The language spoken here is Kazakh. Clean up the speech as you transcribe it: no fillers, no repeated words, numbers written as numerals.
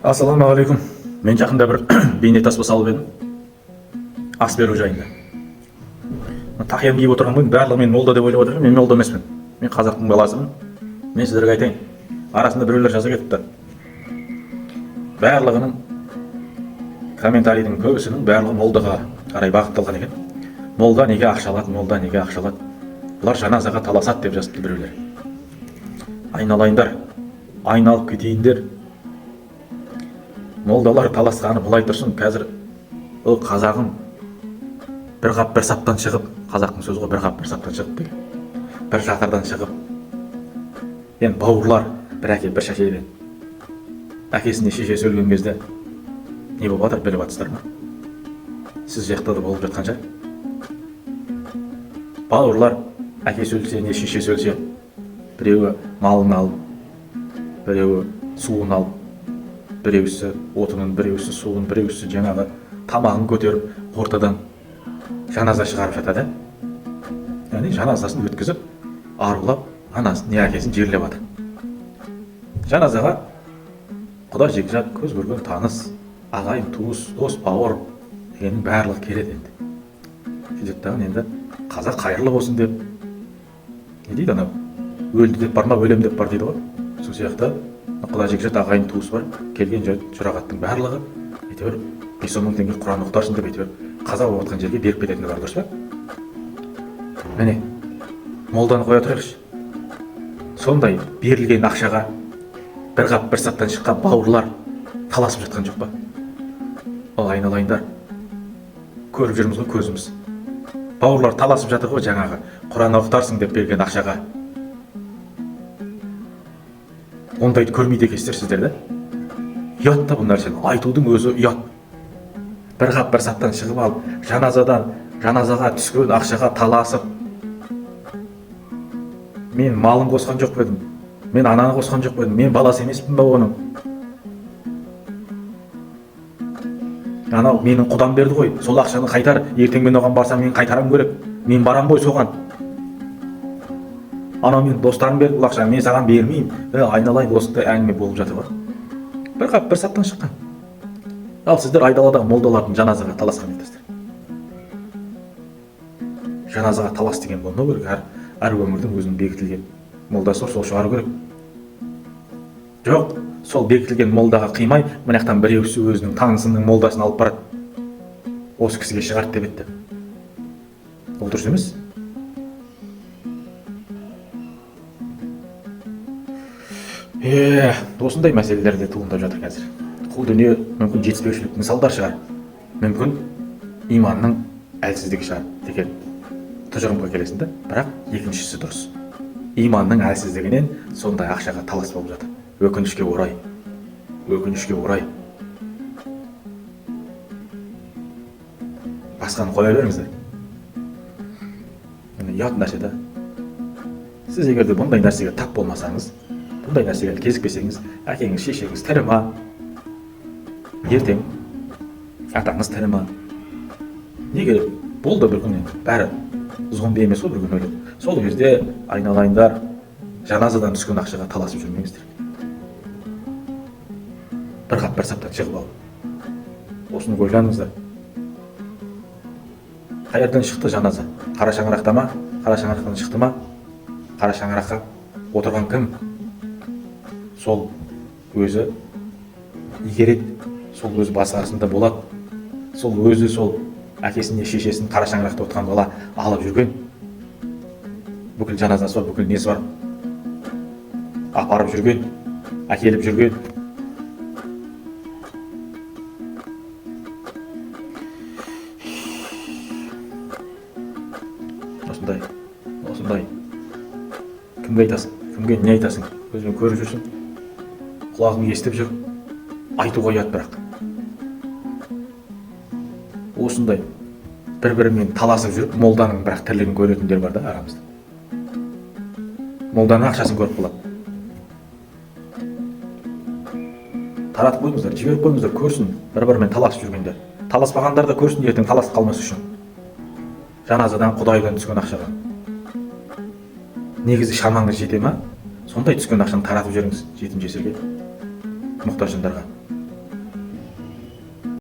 Ассалаумағалейкум. Мен жақында бір бейнетаспа салып едім. Ас беру жайында. Тақиян киіп отырған барлығы мен молда деп ойлап отырмын. Мен молда емеспін. Мен қазақтың баласымын. Мен сіздерге айтайын. Арасында біреулер жаза кетіпті. Барлығының комментарийдің көбісінің барлығы молдаға қарай бағытталған екен. Молда неге ақша алады, молда неге ақша алады? Бұлар жаназаға таласады деп жазыпты біреулер. Айналайындар, айналып кетейіндер. Молдалар таласқаны былай тұрсын, қазір ол қазағым бір қап бір саптан шығып, қазақтың сөзі ғой, бір қап бір саптан шығып деген. Бір жатырдан шығып. Енді бауырлар бір әке бір шешеден. Әкесіне шешесі өлген кезде не болып жатыр біліп жатсыздар ма? Сіз жақта да болып жатқан шығар. Бауырлар әкесі өлсе, не шешесі өлсе, біреуі малын алып, біреуі суын алып, біреусі отынын, біреусі суын, біреусі жаңағы тамағын көтеріп, ортадан жаназа шығарып жатады. Яғни жаназасын өткізіп, арулап, анасын не әкесін жерлеп жатыр. Жаназаға құда жекжат, көз көрген таныс, ағайын, туыс, дос, бауыр дегеннің барлығы келеді енді. Сөйтеді енді қазақ қайырлы болсын деп, не дейді анау, өлді деп бар ма, өлем деп бар дейді ғой. Сол сияқты құда жекжат, ағайын, туыс бар, келген жұрағаттың барлығы әйтеуір 5-10 мың теңге Құран оқытарсың деп әйтеуір қаза болып жатқан жерге беріп кететіні бар, дұрыс па? Міне, молданы қоя тұрайықшы. Сондай берілген ақшаға бір қап бір саптан шыққан бауырлар таласып жатқан жоқ па? Ол айналайындар, көріп жүрміз ғой көзіміз. Бауырлар таласып жатыр ғой жаңағы Құран оқытарсың деп берген ақшаға. Ондайды көрмейді екенсіздер сіздер де. Ұят та бұл нәрсені айтудың өзі ұят. Бір қап бір саптан шығып алып, жаназаға түскен ақшаға таласып. Мен малын қосқан жоқ едім. Мен ананы қосқан жоқ едім. Мен баласы емеспін ба оның? Анау менің құдам берді ғой. Сол ақшаны қайтар. Ертең мен оған барсам мен қайтарам керек. Мен барам ғой соған. Анау мен достарым берді бұл ақшаны, мен саған бермеймін. Айналайын, осындай әңгіме болып жатыр ғой. Бір қап бір саптан шыққан. Ал сіздер айдаладағы молдалардың жаназаға таласқан едіңіздер. Жаназаға талас деген болмау керек. Әр өңірдің өзінің бекітілген молдасы бар, сол шығару керек. Жоқ, сол бекітілген молдаға қимай, мына жақтан біреусі өзінің танысының молдасын алып барады. Осы кісіге шығарды деп етті. Ол дұрыс емес. Осындай мәселелер де туындап жатыр қазір. Бұл дүние мүмкін жетіспеушіліктің салдар шығар. Мүмкін иманның әлсіздігі шығар деген тұжырымға келесің да, бірақ екіншісі дұрыс. Иманның әлсіздігінен сондай ақшаға талас болып жатыр. Өкінішке орай. Өкінішке орай. Басқаны қоя беріңіздер. Ұят нәрсе да. Сіз егер де бұндай нәрсеге тап болмасаңыз, бұндай нәрсеге кезікпесеңіз, әкеңіз, шешеңіз тірі ма? Ертең атаңыз тірі ма? Не керек? Болды бір күн енді. Бәрі зомби емес қой, бір күн өледі. Сол кезде айналайындар, жаназадан түскен ақшаға таласып жүрмеңіздер. Бір қап бір саптан шығып алып. Осыны ойланыңыздар. Қайерден шықты жаназа? Қара шаңырақта ма? Қара шаңырақтан шықты ма? Қара шаңыраққа отырған кім? Сол өзі игереді, сол өзі басы арасында болады. Сол өзі сол әкесіне, шешесін қара шаңырақта отырған бала алып жүрген. Бүкіл жаназасы бар, бүкіл несі бар. Апарып жүрген, әкеліп жүрген. Осындай. Кімге айтасың? Кімге не айтасың? Өзің көріп жүрсің. Құлағың естіп жүр. Айтуға ұят бірақ. Осындай бір-бірімен таласып жүріп, молданың бірақ тірлігін көретіндер бар да арамызда. Молданың ақшасын көріп қалады. Таратып қойыңыздар, жіберіп қойыңыздар, көрсін бір-бірімен таласып жүргендер. Таласпағандар да көрсін ертең таласып қалмас үшін. Жаназадан, құдайдан түскен ақшаға. Негізі шамаңыз жете ма? Сондай түскен ақшаны таратып жүріңіз жетім жесірге, мұқтаж жандарға.